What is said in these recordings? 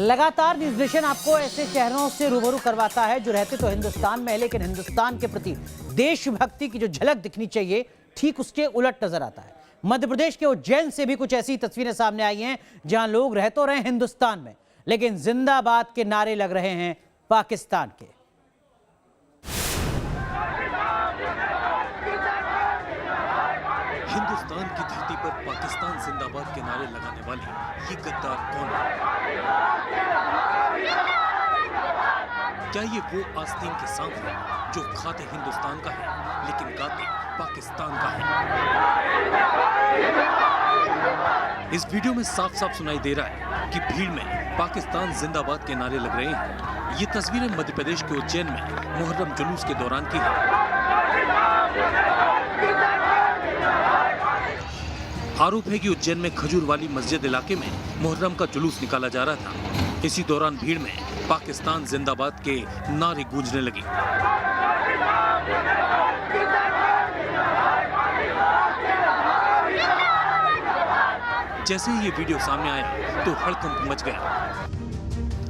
लगातार news vision आपको ऐसे चेहरों से रूबरू करवाता है जो रहते तो हिंदुस्तान में है, लेकिन हिंदुस्तान के प्रति देशभक्ति की जो झलक दिखनी चाहिए ठीक उसके उलट नजर आता है। मध्य प्रदेश के उज्जैन से भी कुछ ऐसी तस्वीरें सामने आई हैं जहां लोग रह तो रहे हिंदुस्तान में, लेकिन जिंदाबाद के नारे लग रहे हैं पाकिस्तान के। हिंदुस्तान की धरती पर पाकिस्तान जिंदाबाद के नारे लगाने वाले ये गद्दार कौन है? क्या ये वो आस्तीन के सांप हैं जो खाते हिंदुस्तान का है लेकिन गाते पाकिस्तान का है? इस वीडियो में साफ साफ सुनाई दे रहा है कि भीड़ में पाकिस्तान जिंदाबाद के नारे लग रहे हैं। ये तस्वीरें मध्य प्रदेश के उज्जैन में मुहर्रम जुलूस के दौरान की है। आरोप है कि उज्जैन में खजूर वाली मस्जिद इलाके में मुहर्रम का जुलूस निकाला जा रहा था। इसी दौरान भीड़ में पाकिस्तान जिंदाबाद के नारे गूंजने लगे। जैसे ही ये वीडियो सामने आया तो हड़कंप मच गया।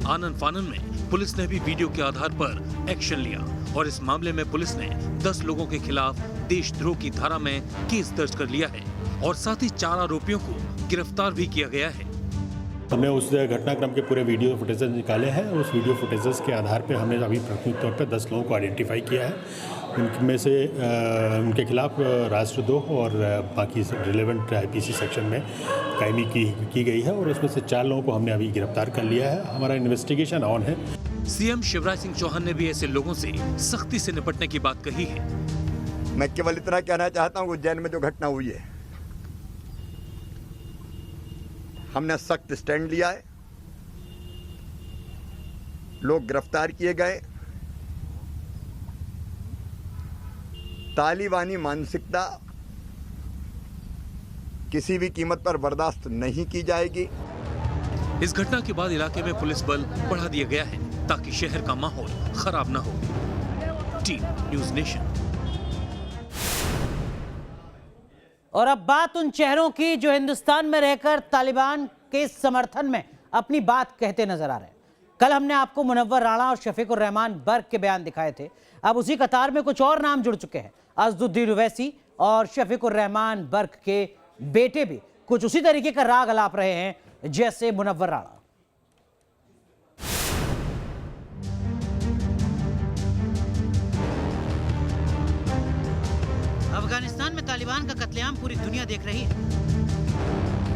आनन फानन में पुलिस ने भी वीडियो के आधार पर एक्शन लिया और इस मामले में पुलिस ने 10 लोगों के खिलाफ देशद्रोह की धारा में केस दर्ज कर लिया है और साथ ही 4 आरोपियों को गिरफ्तार भी किया गया है। हमने उस घटनाक्रम के पूरे वीडियो फुटेजेस निकाले हैं। उस वीडियो फुटेजेस के आधार पे हमने अभी प्राथमिक तौर पे 10 लोगों को आइडेंटिफाई किया है। उनमें से उनके खिलाफ राष्ट्रद्रोह और बाकी रिलेवेंट आईपीसी सेक्शन में कायमी की गई है और उसमें से 4 लोगों को हमने अभी गिरफ्तार कर लिया है। हमारा इन्वेस्टिगेशन ऑन है। सीएम शिवराज सिंह चौहान ने भी ऐसे लोगों से सख्ती से निपटने की बात कही है। मैं केवल इतना कहना चाहता हूँ, उज्जैन में जो घटना हुई है, हमने सख्त स्टैंड लिया है। लोग गिरफ्तार किए गए। तालिबानी मानसिकता किसी भी कीमत पर बर्दाश्त नहीं की जाएगी। इस घटना के बाद इलाके में पुलिस बल बढ़ा दिया गया है ताकि शहर का माहौल खराब न हो। Team news nation. और अब बात उन चेहरों की जो हिंदुस्तान में रहकर तालिबान के समर्थन में अपनी बात कहते नजर आ रहे हैं। कल हमने आपको मुनव्वर राणा और शफीकुर रहमान बर्क के बयान दिखाए थे। अब उसी कतार में कुछ और नाम जुड़ चुके हैं। अज़दुद्दीन ओवैसी और शफीकुर रहमान बर्क के बेटे भी कुछ उसी तरीके का राग अलाप रहे हैं जैसे मुनव्वर राणा। अफगानिस्तान में तालिबान का कत्लेआम पूरी दुनिया देख रही है।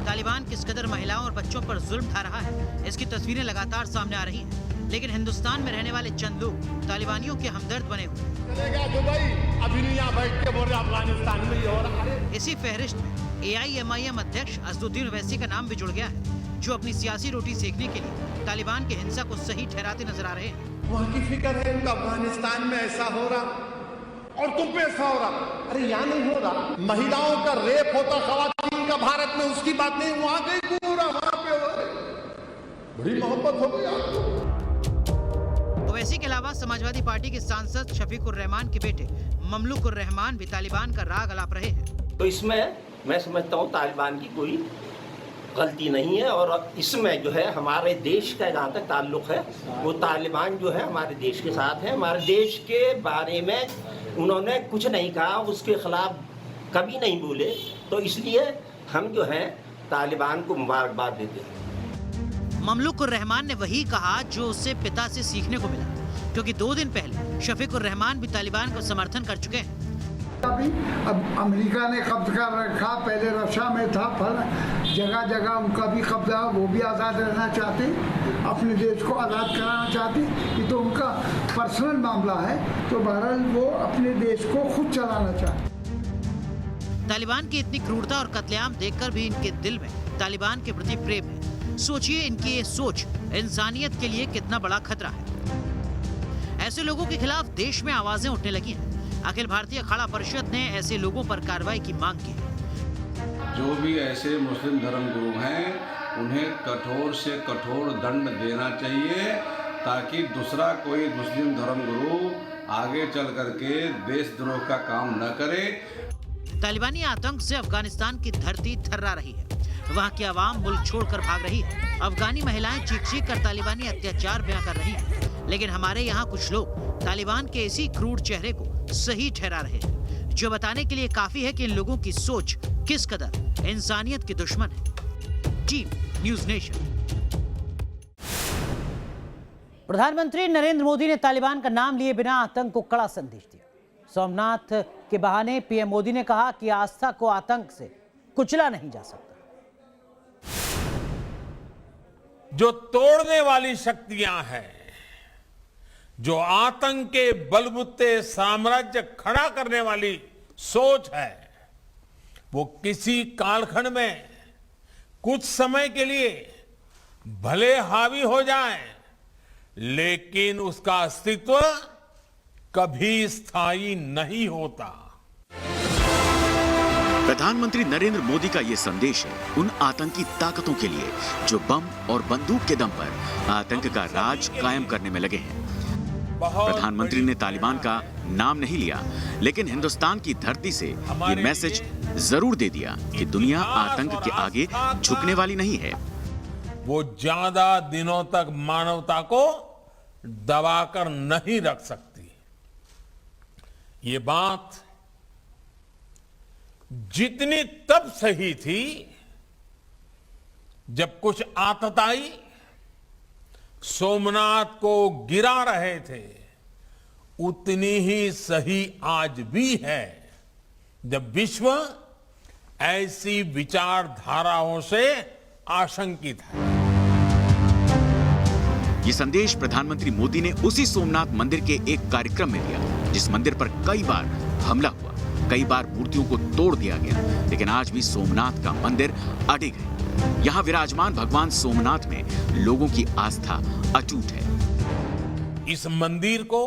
तालिबान किस कदर महिलाओं और बच्चों पर जुल्म ढा रहा है, इसकी तस्वीरें लगातार सामने आ रही हैं। लेकिन हिंदुस्तान में रहने वाले चंद लोग तालिबानियों के हमदर्द बने हुए। अफगानिस्तान में हो रहा है। इसी फहरिस्त में AIMIM अध्यक्ष अज़दुद्दीन ओवैसी का नाम भी जुड़ गया है, जो अपनी सियासी रोटी सेकने के लिए तालिबान की हिंसा को सही ठहराते नजर आ रहे हैं। वहाँ की फिक्र है उनका, अफगानिस्तान में ऐसा हो रहा और तुम पे ऐसा हो रहा। अरे यहाँ नहीं हो रहा। महिलाओं का रेप होता खवातीन का भारत में, उसकी बात नहीं। वहाँ गई पूरा, वहाँ पे हो रही। बड़ी मोहब्बत हो गई आपको। ओवैसी के अलावा समाजवादी पार्टी के सांसद शफीकुर रहमान के बेटे ममलूकुर रहमान भी तालिबान का राग अलाप रहे हैं। तो इसमें मैं समझता हूँ तालिबान की कोई गलती नहीं है और इसमें जो है हमारे देश का जहाँ तक ताल्लुक है वो तालिबान जो है हमारे देश के साथ है। हमारे देश के बारे में उन्होंने कुछ नहीं कहा, उसके खिलाफ कभी नहीं बोले, तो इसलिए हम जो हैं तालिबान को मुबारकबाद देते हैं। ममलूकुर रहमान ने वही कहा जो उसे पिता से सीखने को मिला, क्योंकि 2 दिन पहले शफीकुर रहमान भी तालिबान का समर्थन कर चुके हैं। अभी अब अमेरिका ने कब्जा कर रखा, पहले रशिया में था, फल जगह जगह उनका भी कब्जा, वो भी आज़ाद रहना चाहते, अपने देश को आज़ाद कराना चाहते। ये तो उनका पर्सनल मामला है, तो बहरहाल वो अपने देश को खुद चलाना चाहते। तालिबान की इतनी क्रूरता और कत्लेआम देखकर भी इनके दिल में तालिबान के प्रति प्रेम है। सोचिए इनकी ये सोच इंसानियत के लिए कितना बड़ा खतरा है। ऐसे लोगों के खिलाफ देश में आवाजें उठने लगी हैं। अखिल भारतीय अखाड़ा परिषद ने ऐसे लोगों पर कार्रवाई की मांग की है। जो भी ऐसे मुस्लिम धर्मगुरु हैं उन्हें कठोर से कठोर दंड देना चाहिए ताकि दूसरा कोई मुस्लिम धर्मगुरु आगे चल करके देशद्रोह का काम न करे। तालिबानी आतंक से अफगानिस्तान की धरती थर्रा रही है। वहाँ की आवाम मुल्क छोड़कर भाग रही है। अफगानी महिलाएं चीख चीख कर तालिबानी अत्याचार बयां कर रही हैं, लेकिन हमारे यहाँ कुछ लोग तालिबान के इसी क्रूर चेहरे को सही ठहरा रहे हैं, जो बताने के लिए काफी है कि इन लोगों की सोच किस कदर इंसानियत की दुश्मन है। Team news nation. प्रधानमंत्री नरेंद्र मोदी ने तालिबान का नाम लिए बिना आतंक को कड़ा संदेश दिया। सोमनाथ के बहाने पीएम मोदी ने कहा कि आस्था को आतंक से कुचला नहीं जा सकता। जो तोड़ने वाली शक्तियां हैं, जो आतंक के बलबूते साम्राज्य खड़ा करने वाली सोच है, वो किसी कालखंड में कुछ समय के लिए भले हावी हो जाए, लेकिन उसका अस्तित्व कभी स्थायी नहीं होता। प्रधानमंत्री नरेंद्र मोदी का ये संदेश है उन आतंकी ताकतों के लिए जो बम और बंदूक के दम पर आतंक का राज कायम करने में लगे हैं। प्रधानमंत्री ने तालिबान का नाम नहीं लिया, लेकिन हिंदुस्तान की धरती से ये मैसेज जरूर दे दिया कि दुनिया आतंक के आगे झुकने वाली नहीं है। वो ज्यादा दिनों तक मानवता को दबाकर नहीं रख सकती। ये बात जितनी तब सही थी जब कुछ आतताई सोमनाथ को गिरा रहे थे, उतनी ही सही आज भी है जब विश्व ऐसी विचारधाराओं से आशंकित है। ये संदेश प्रधानमंत्री मोदी ने उसी सोमनाथ मंदिर के एक कार्यक्रम में दिया जिस मंदिर पर कई बार हमला हुआ, कई बार मूर्तियों को तोड़ दिया गया, लेकिन आज भी सोमनाथ का मंदिर अडिग है। यहाँ विराजमान भगवान सोमनाथ में लोगों की आस्था अटूट है। इस मंदिर को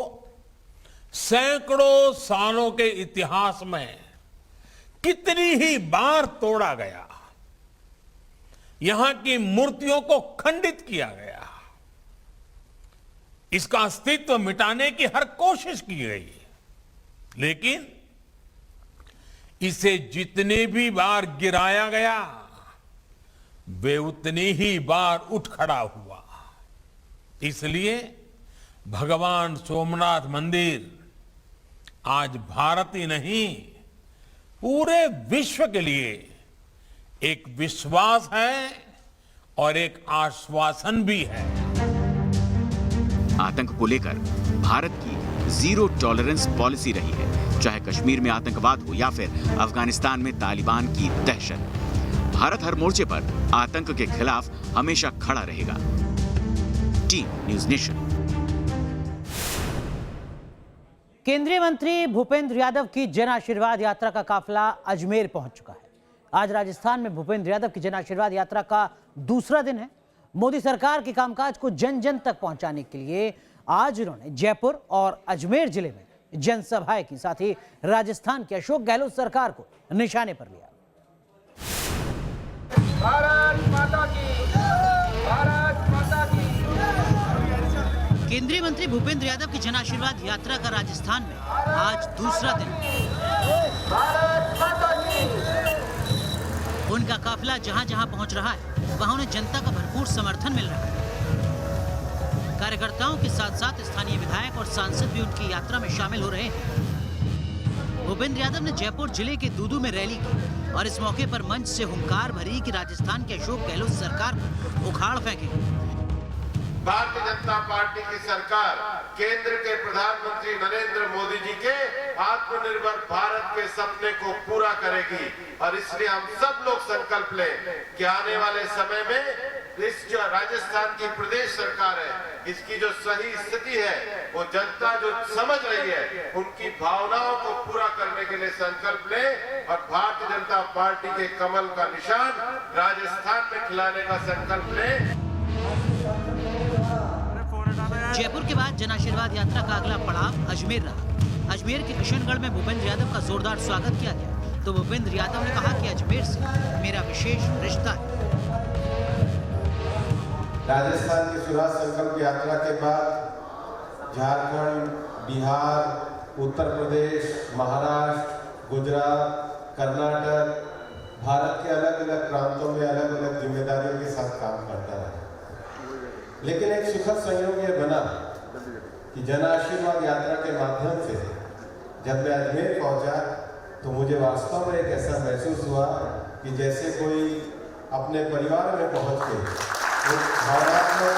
सैकड़ों सालों के इतिहास में कितनी ही बार तोड़ा गया, यहां की मूर्तियों को खंडित किया गया, इसका अस्तित्व मिटाने की हर कोशिश की गई, लेकिन इसे जितने भी बार गिराया गया वे उतनी ही बार उठ खड़ा हुआ। इसलिए भगवान सोमनाथ मंदिर आज भारत ही नहीं पूरे विश्व के लिए एक विश्वास है और एक आश्वासन भी है। आतंक को लेकर भारत की जीरो टॉलरेंस पॉलिसी रही है, चाहे कश्मीर में आतंकवाद हो या फिर अफगानिस्तान में तालिबान की दहशत। भारत हर मोर्चे पर आतंक के खिलाफ हमेशा खड़ा रहेगा। Team news nation. केंद्रीय मंत्री भूपेंद्र यादव की जन आशीर्वाद यात्रा का काफिला अजमेर पहुंच चुका है। आज राजस्थान में भूपेंद्र यादव की जन आशीर्वाद यात्रा का दूसरा दिन है। मोदी सरकार के कामकाज को जन जन तक पहुंचाने के लिए आज उन्होंने जयपुर और अजमेर जिले में जनसभाएं की, साथ ही राजस्थान की अशोक गहलोत सरकार को निशाने पर लिया। भारत माता की, भारत माता की। केंद्रीय मंत्री भूपेंद्र यादव की जन आशीर्वाद यात्रा का राजस्थान में आज दूसरा दिन। भारत माता की। उनका काफिला जहां जहां पहुंच रहा है वहां उन्हें जनता का भरपूर समर्थन मिल रहा है। कार्यकर्ताओं के साथ साथ स्थानीय विधायक और सांसद भी उनकी यात्रा में शामिल हो रहे हैं। भूपेंद्र यादव ने जयपुर जिले के दूदू में रैली की और इस मौके पर मंच से हुंकार भरी कि राजस्थान के अशोक गहलोत सरकार को उखाड़ फेंकेगी। भारतीय जनता पार्टी की सरकार केंद्र के प्रधानमंत्री नरेंद्र मोदी जी के आत्मनिर्भर भारत के सपने को पूरा करेगी और इसलिए हम सब लोग संकल्प लें कि आने वाले समय में इस जो राजस्थान की प्रदेश सरकार है, इसकी जो सही स्थिति है वो जनता जो समझ रही है, उनकी भावनाओं को पूरा करने के लिए संकल्प लें और भारतीय जनता पार्टी के कमल का निशान राजस्थान में खिलाने का संकल्प लें। जयपुर के बाद जन आशीर्वाद यात्रा का अगला पड़ाव अजमेर रहा। अजमेर के किशनगढ़ में भूपेंद्र यादव का जोरदार स्वागत किया गया तो भूपेंद्र यादव ने कहा कि अजमेर से मेरा विशेष रिश्ता है। राजस्थान की स्वराज संकल्प यात्रा के बाद झारखंड, बिहार, उत्तर प्रदेश, महाराष्ट्र, गुजरात, कर्नाटक, भारत के अलग अलग प्रांतों में अलग अलग जिम्मेदारियों के साथ काम करता रहा। लेकिन एक सुखद संयोग ये बना कि जन आशीर्वाद यात्रा के माध्यम से जब मैं अजमेर पहुंचा तो मुझे वास्तव में एक ऐसा महसूस हुआ कि जैसे कोई अपने परिवार में पहुंच के एक भावनात्मक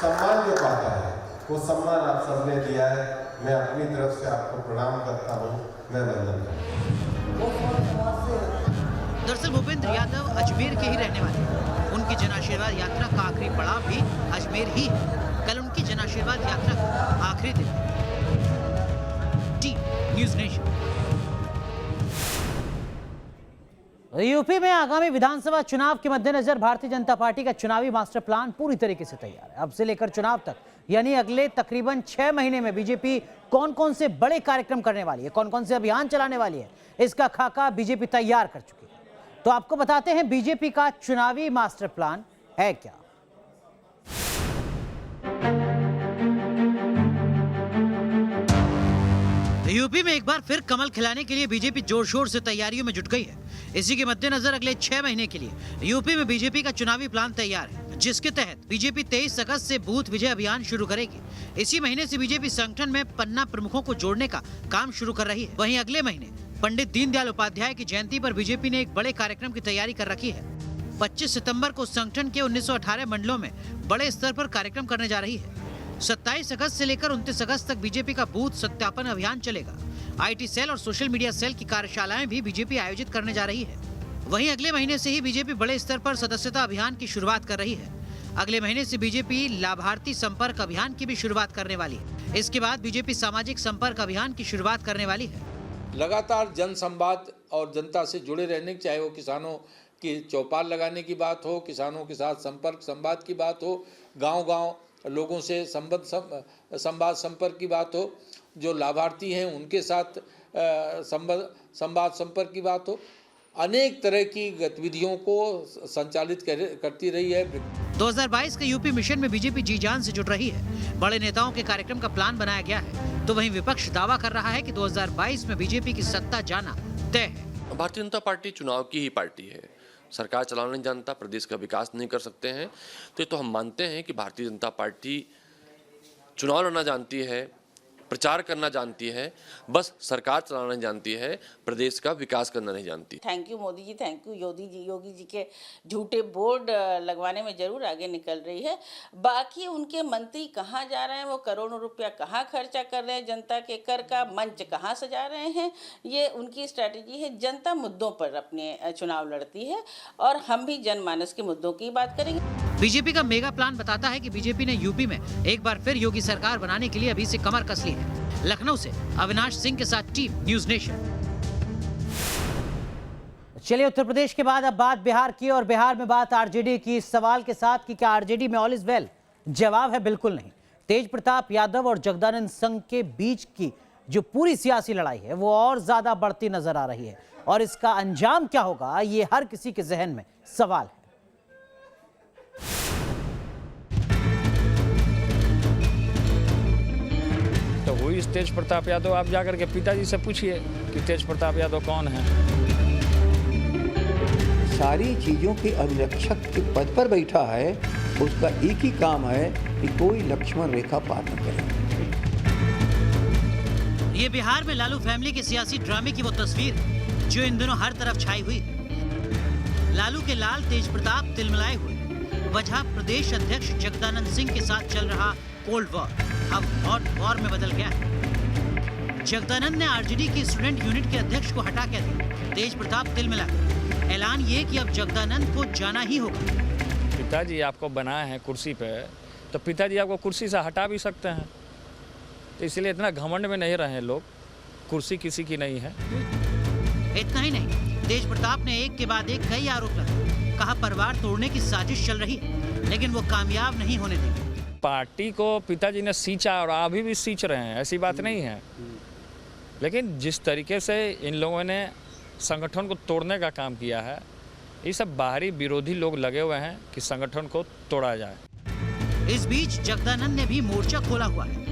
सम्मान जो पाता है, वो सम्मान आप सबने दिया है। मैं अपनी तरफ से आपको प्रणाम करता हूँ, मैं वंदन करता हूँ। दरअसल भूपेंद्र यादव अजमेर के ही रहने वाले हैं। उनकी जन आशीर्वाद यात्रा का आखिरी पड़ाव भी अजमेर ही है। कल उनकी जन आशीर्वाद यात्रा का आखिरी दिन। News nation. यूपी में आगामी विधानसभा चुनाव के मद्देनजर भारतीय जनता पार्टी का चुनावी मास्टर प्लान पूरी तरीके से तैयार है। अब से लेकर चुनाव तक यानी अगले तकरीबन 6 महीने में बीजेपी कौन कौन से बड़े कार्यक्रम करने वाली है, कौन कौन से अभियान चलाने वाली है, इसका खाका बीजेपी तैयार कर चुकी है। तो आपको बताते हैं बीजेपी का चुनावी मास्टर प्लान है क्या। यूपी में एक बार फिर कमल खिलाने के लिए बीजेपी जोर शोर से तैयारियों में जुट गई है। इसी के मद्देनजर अगले 6 महीने के लिए यूपी में बीजेपी का चुनावी प्लान तैयार है, जिसके तहत बीजेपी 23 अगस्त से बूथ विजय अभियान शुरू करेगी। इसी महीने से बीजेपी संगठन में पन्ना प्रमुखों को जोड़ने का काम शुरू कर रही है। वहीं अगले महीने पंडित दीनदयाल उपाध्याय की जयंती पर बीजेपी ने एक बड़े कार्यक्रम की तैयारी कर रखी है। 25 सितंबर को संगठन के 1918 मंडलों में बड़े स्तर पर कार्यक्रम करने जा रही है। 27 अगस्त से लेकर 29 अगस्त तक बीजेपी का बूथ सत्यापन अभियान चलेगा। आईटी सेल और सोशल मीडिया सेल की कार्यशालाएं भी बीजेपी आयोजित करने जा रही है। वहीं अगले महीने से ही बीजेपी बड़े स्तर पर सदस्यता अभियान की शुरुआत कर रही है। अगले महीने से बीजेपी लाभार्थी संपर्क अभियान की भी शुरुआत करने वाली है। इसके बाद बीजेपी सामाजिक संपर्क अभियान की शुरुआत करने वाली है। लगातार जन संवाद और जनता से जुड़े रहने, चाहे वो किसानों की चौपाल लगाने की बात हो, किसानों के साथ संपर्क संवाद की बात हो, गांव-गांव लोगों से संवाद संपर्क की बात हो, जो लाभार्थी हैं उनके साथ संवाद संपर्क की बात हो, अनेक तरह की गतिविधियों को संचालित करती रही है। 2022 के यूपी मिशन में बीजेपी जी जान से जुट रही है। बड़े नेताओं के कार्यक्रम का प्लान बनाया गया है, तो वहीं विपक्ष दावा कर रहा है कि 2022 में बीजेपी की सत्ता जाना तय है। भारतीय जनता पार्टी चुनाव की ही पार्टी है। सरकार चलाना नहीं जानता, प्रदेश का विकास नहीं कर सकते हैं, तो हम मानते हैं कि भारतीय जनता पार्टी चुनाव लड़ना जानती है, प्रचार करना जानती है, बस सरकार चलाना नहीं जानती है, प्रदेश का विकास करना नहीं जानती। Thank you Modi ji, thank you Yogi ji के झूठे बोर्ड लगवाने में जरूर आगे निकल रही है। बाकी उनके मंत्री कहाँ जा रहे हैं, वो करोड़ों रुपया कहाँ खर्चा कर रहे हैं, जनता के कर का मंच कहाँ सजा रहे हैं, ये उनकी स्ट्रैटेजी है। जनता मुद्दों पर अपने चुनाव लड़ती है और हम भी जनमानस के मुद्दों की बात करेंगे। बीजेपी का मेगा प्लान बताता है कि बीजेपी ने यूपी में एक बार फिर योगी सरकार बनाने के लिए अभी से कमर कस ली है। लखनऊ से अविनाश सिंह के साथ टीम न्यूज़ नेशन। चलिए उत्तर प्रदेश के बाद अब बात बिहार की, और बिहार में बात आरजेडी की। इस सवाल के साथ कि क्या आरजेडी में ऑल इज वेल, जवाब है बिल्कुल नहीं। तेज प्रताप यादव और जगदानंद संघ के बीच की जो पूरी सियासी लड़ाई है वो और ज्यादा बढ़ती नजर आ रही है, और इसका अंजाम क्या होगा ये हर किसी के जहन में सवाल है। तो हुई तेज प्रताप यादव, आप जाकर के पिताजी से पूछिए कि तेज प्रताप यादव कौन है। सारी चीजों के अभिरक्षक के पद पर बैठा है, उसका एक ही काम है कि कोई लक्ष्मण रेखा पार न करे। ये बिहार में लालू फैमिली के सियासी ड्रामे की वो तस्वीर है जो इन दिनों हर तरफ छाई हुई है। लालू के लाल तेज प्रताप तिलमिलाए हुए, वजह प्रदेश अध्यक्ष जगदानंद सिंह के साथ चल रहा कोल्ड वॉर अब हॉट वॉर में बदल गया है। जगदानंद ने आरजेडी की स्टूडेंट यूनिट के अध्यक्ष को हटा के दिया, तेज प्रताप तिलमिला गए। ऐलान ये कि अब जगदानंद को जाना ही होगा। पिताजी आपको बनाए हैं कुर्सी पे, तो पिताजी आपको कुर्सी से हटा भी सकते हैं, तो इसलिए इतना घमंड में नहीं रहे लोग। कुर्सी किसी की नहीं है। इतना ही नहीं, तेज प्रताप ने एक के बाद एक कई आरोप लगाए, कहा परिवार तोड़ने की साजिश चल रही है, लेकिन वो कामयाब नहीं होने देंगे। पार्टी को पिताजी ने सींचा और अभी भी सींच रहे हैं, ऐसी बात नहीं है। लेकिन जिस तरीके से इन लोगों ने संगठन को तोड़ने का काम किया है, ये सब बाहरी विरोधी लोग लगे हुए हैं कि संगठन को तोड़ा जाए। इस बीच जगदानंद ने भी मोर्चा खोला हुआ है।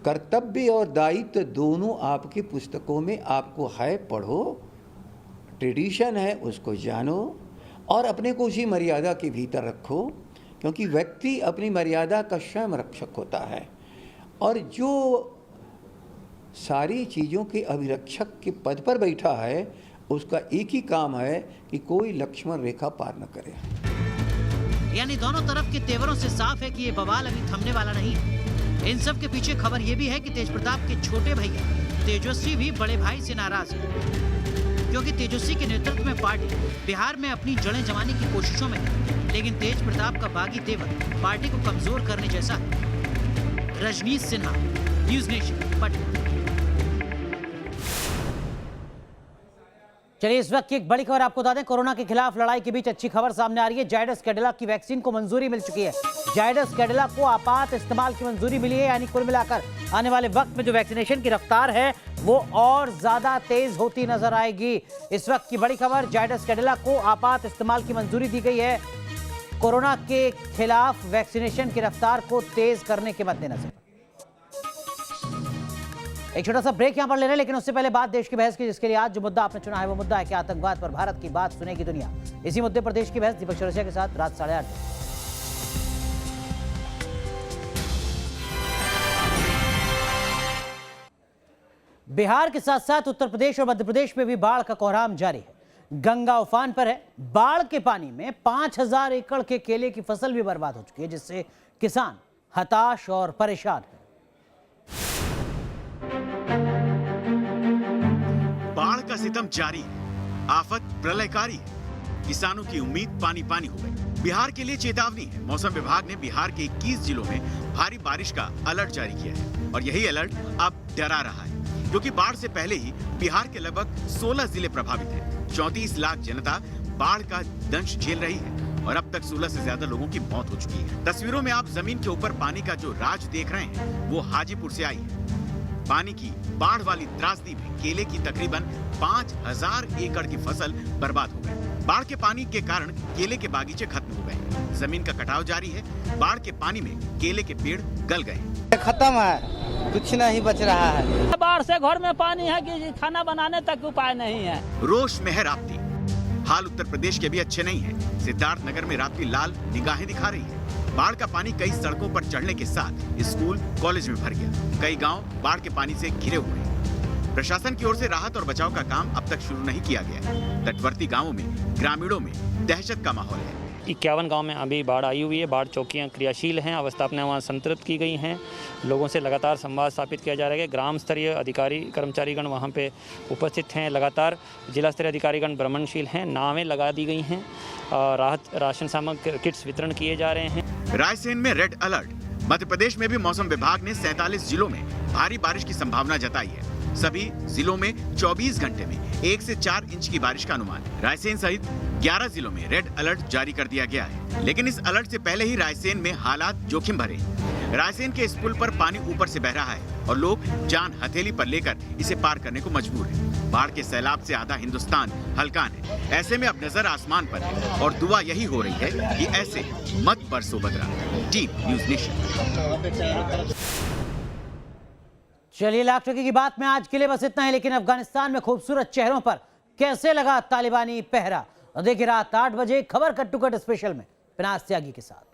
कर्तव्य और दायित्व दोनों आपकी पुस्तकों में आपको है, पढ़ो, ट्रेडिशन है उसको जानो, और अपने को उसी मर्यादा के भीतर रखो, क्योंकि व्यक्ति अपनी मर्यादा का स्वयं रक्षक होता है। और जो सारी चीज़ों के अभिरक्षक के पद पर बैठा है, उसका एक ही काम है कि कोई लक्ष्मण रेखा पार न करे। यानी दोनों तरफ के तेवरों से साफ है कि ये बवाल अभी थमने वाला नहीं है। इन सब के पीछे खबर ये भी है कि तेज प्रताप के छोटे भैया तेजस्वी भी बड़े भाई से नाराज है, क्योंकि तेजस्वी के नेतृत्व में पार्टी बिहार में अपनी जड़ें जमाने की कोशिशों में है, लेकिन तेज प्रताप का बागी तेवर पार्टी को कमजोर करने जैसा है। Rajneesh Sinha, News Nation, Patna. चलिए इस वक्त की एक बड़ी खबर आपको बता दें। कोरोना के खिलाफ लड़ाई के बीच अच्छी खबर सामने आ रही है। जायडस कैडिला की वैक्सीन को मंजूरी मिल चुकी है। जायडस कैडिला को आपात इस्तेमाल की मंजूरी मिली है, यानी कुल मिलाकर आने वाले वक्त में जो वैक्सीनेशन की रफ्तार है वो और ज्यादा तेज होती नजर आएगी। इस वक्त की बड़ी खबर, जायडस कैडिला को आपात इस्तेमाल की मंजूरी दी गई है, कोरोना के खिलाफ वैक्सीनेशन की रफ्तार को तेज करने के मद्देनजर। एक छोटा सा ब्रेक यहां पर ले रहे हैं, लेकिन उससे पहले बात देश की बहस की, जिसके लिए आज जो मुद्दा आपने चुना है वो मुद्दा है कि आतंकवाद पर भारत की बात सुनेगी दुनिया। इसी मुद्दे पर देश की बहस दीपक चौरसिया के साथ रात 8:30 बजे। बिहार के साथ साथ उत्तर प्रदेश और मध्य प्रदेश में भी बाढ़ का कोहराम जारी है। गंगा उफान पर है। बाढ़ के पानी में 5000 एकड़ के केले की फसल भी बर्बाद हो चुकी है, जिससे किसान हताश और परेशान है। बाढ़ का सितम जारी है, आफत प्रलयकारी है। किसानों की उम्मीद पानी पानी हो गई। बिहार के लिए चेतावनी है। मौसम विभाग ने बिहार के 21 जिलों में भारी बारिश का अलर्ट जारी किया है और यही अलर्ट अब डरा रहा है, क्योंकि बाढ़ से पहले ही बिहार के लगभग 16 जिले प्रभावित हैं। 34 लाख जनता बाढ़ का दंश झेल रही है और अब तक 16 से ज्यादा लोगों की मौत हो चुकी है। तस्वीरों में आप जमीन के ऊपर पानी का जो राज देख रहे हैं वो हाजीपुर से आई है। पानी की बाढ़ वाली त्रासदी में केले की तकरीबन 5000 एकड़ की फसल बर्बाद हो गई। बाढ़ के पानी के कारण केले के बागीचे खत्म हो गए। जमीन का कटाव जारी है। बाढ़ के पानी में केले के पेड़ गल गए। खत्म है, कुछ नहीं बच रहा है। बाढ़ से घर में पानी है कि खाना बनाने तक उपाय नहीं है। रोष में है राप्ती। हाल उत्तर प्रदेश के भी अच्छे नहीं है। सिद्धार्थ नगर में राप्ती लाल निगाहें दिखा रही है। बाढ़ का पानी कई सड़कों पर चढ़ने के साथ स्कूल कॉलेज में भर गया। कई गांव बाढ़ के पानी से घिरे हुए हैं। प्रशासन की ओर से राहत और बचाव का काम अब तक शुरू नहीं किया गया। तटवर्ती गांवों में ग्रामीणों में दहशत का माहौल है। 51 गांव में अभी बाढ़ आई हुई है। बाढ़ चौकियां क्रियाशील हैं, अवस्थापनाएं वहाँ संतृप्त की गई हैं। लोगों से लगातार संवाद स्थापित किया जा रहा है। ग्राम स्तरीय अधिकारी कर्मचारीगण वहाँ पे उपस्थित हैं। लगातार जिला स्तरीय अधिकारीगण भ्रमणशील हैं। नावें लगा दी गई हैं। राहत राशन सामग्री किट्स वितरण किए जा रहे हैं। रायसेन में रेड अलर्ट। मध्य प्रदेश में भी मौसम विभाग ने 47 जिलों में भारी बारिश की संभावना जताई है। सभी जिलों में 24 घंटे में 1 से 4 इंच की बारिश का अनुमान। रायसेन सहित 11 जिलों में रेड अलर्ट जारी कर दिया गया है, लेकिन इस अलर्ट से पहले ही रायसेन में हालात जोखिम भरे। रायसेन के इस पुल पर पानी ऊपर से बह रहा है और लोग जान हथेली पर लेकर इसे पार करने को मजबूर हैं। बाढ़ के सैलाब से आधा हिंदुस्तान हलकान है। ऐसे में अब नजर आसमान पर है और दुआ यही हो रही है कि ऐसे मत बरसो बदरा। Team news nation. चलिए लाख टके की बात में आज के लिए बस इतना है, लेकिन अफगानिस्तान में खूबसूरत चेहरों पर कैसे लगा तालिबानी पहरा, देखिए रात 8 बजे खबर कट टू कट स्पेशल में पिनाज त्यागी के साथ।